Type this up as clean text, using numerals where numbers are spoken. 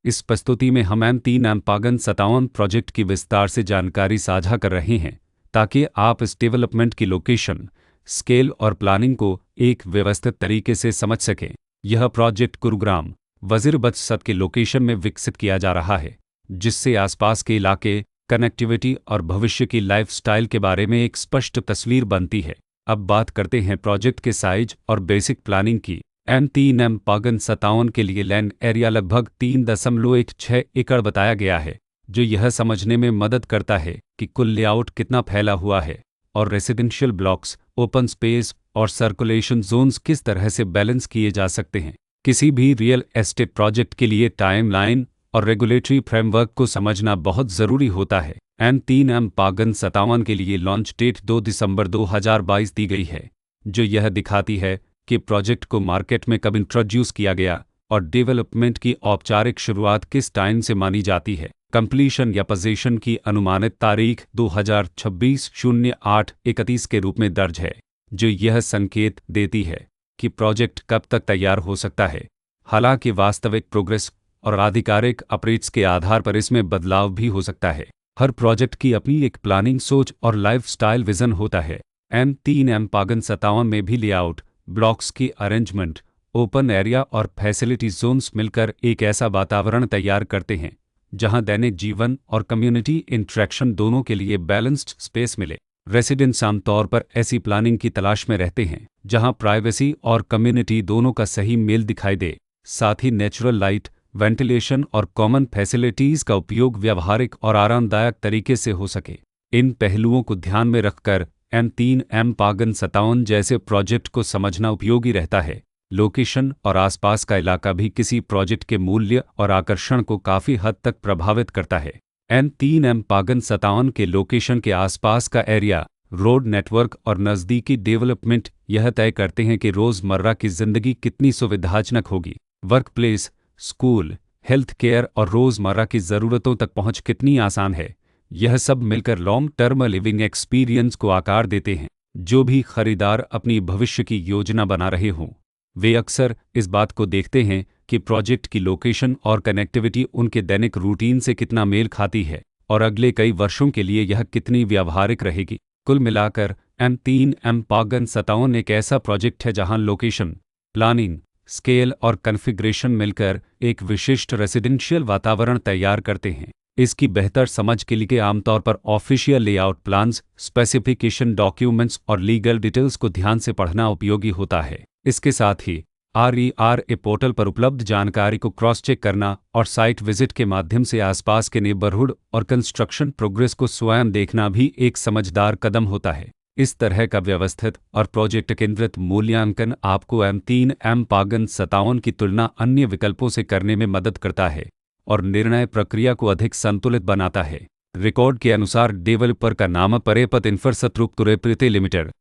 इस प्रस्तुति में हम M3M57 प्रोजेक्ट की विस्तार से जानकारी साझा कर रहे हैं ताकि आप इस डेवलपमेंट की लोकेशन, स्केल और प्लानिंग को एक व्यवस्थित तरीके से समझ सकें। यह प्रोजेक्ट गुरुग्राम वजीर बख्श के लोकेशन में विकसित किया जा रहा है, जिससे आसपास के इलाके, कनेक्टिविटी और भविष्य की लाइफस्टाइल के बारे में एक स्पष्ट तस्वीर बनती है। अब बात करते हैं प्रोजेक्ट के साइज और बेसिक प्लानिंग की। M3M57 के लिए लैंड एरिया लगभग 3.16 एकड़ बताया गया है, जो यह समझने में मदद करता है कि कुल लेआउट कितना फैला हुआ है और रेसिडेंशियल ब्लॉक्स, ओपन स्पेस और सर्कुलेशन जोन्स किस तरह से बैलेंस किए जा सकते हैं। किसी भी रियल एस्टेट प्रोजेक्ट के लिए टाइमलाइन और रेगुलेटरी फ्रेमवर्क को समझना बहुत ज़रूरी होता है। M3M57 के लिए लॉन्च डेट 2 दिसंबर 2022 दी गई है, जो यह दिखाती है कि प्रोजेक्ट को मार्केट में कब इंट्रोड्यूस किया गया और डेवलपमेंट की औपचारिक शुरुआत किस टाइम से मानी जाती है। कंप्लीशन या पोजीशन की अनुमानित तारीख 2026-08-31 के रूप में दर्ज है, जो यह संकेत देती है कि प्रोजेक्ट कब तक तैयार हो सकता है। हालांकि वास्तविक प्रोग्रेस और आधिकारिक अपडेट्स के आधार पर इसमें बदलाव भी हो सकता है। हर प्रोजेक्ट की अपनी एक प्लानिंग सोच और लाइफस्टाइल विजन होता है। M3M57 में भी लेआउट, ब्लॉक्स की अरेंजमेंट, ओपन एरिया और फैसिलिटी जोन्स मिलकर एक ऐसा वातावरण तैयार करते हैं जहां दैनिक जीवन और कम्युनिटी इंटरेक्शन दोनों के लिए बैलेंस्ड स्पेस मिले। रेसिडेंट्स आमतौर पर ऐसी प्लानिंग की तलाश में रहते हैं जहां प्राइवेसी और कम्युनिटी दोनों का सही मेल दिखाई दे, साथ ही नेचुरल लाइट, वेंटिलेशन और कॉमन फैसिलिटीज़ का उपयोग व्यावहारिक और आरामदायक तरीके से हो सके। इन पहलुओं को ध्यान में रखकर M3M57 जैसे प्रोजेक्ट को समझना उपयोगी रहता है। लोकेशन और आसपास का इलाका भी किसी प्रोजेक्ट के मूल्य और आकर्षण को काफ़ी हद तक प्रभावित करता है। M3M57 के लोकेशन के आसपास का एरिया, रोड नेटवर्क और नज़दीकी डेवलपमेंट यह तय करते हैं कि रोज़मर्रा की ज़िंदगी कितनी सुविधाजनक होगी। Work place, school, health care और रोज़मर्रा की ज़रूरतों तक पहुँच कितनी आसान है। यह सब मिलकर लॉन्ग टर्म लिविंग एक्सपीरियंस को आकार देते हैं। जो भी खरीदार अपनी भविष्य की योजना बना रहे हों, वे अक्सर इस बात को देखते हैं कि प्रोजेक्ट की लोकेशन और कनेक्टिविटी उनके दैनिक रूटीन से कितना मेल खाती है और अगले कई वर्षों के लिए यह कितनी व्यावहारिक रहेगी। कुल मिलाकर M3M57 एक ऐसा प्रोजेक्ट है जहां लोकेशन, प्लानिंग, स्केल और कॉन्फ़िगरेशन मिलकर एक विशिष्ट रेसिडेंशियल वातावरण तैयार करते हैं। इसकी बेहतर समझ के लिए आमतौर पर official layout plans, specification documents और लीगल डिटेल्स को ध्यान से पढ़ना उपयोगी होता है। इसके साथ ही RERA पोर्टल पर उपलब्ध जानकारी को क्रॉस चेक करना और साइट विजिट के माध्यम से आसपास के नेबरहुड और कंस्ट्रक्शन प्रोग्रेस को स्वयं देखना भी एक समझदार कदम होता है। इस तरह का व्यवस्थित और प्रोजेक्ट केंद्रित मूल्यांकन आपको M3M57 की तुलना अन्य विकल्पों से करने में मदद करता है और निर्णय प्रक्रिया को अधिक संतुलित बनाता है। रिकॉर्ड के अनुसार डेवलपर का नाम परेपत इंफ्रास्ट्रक्चर लिमिटेड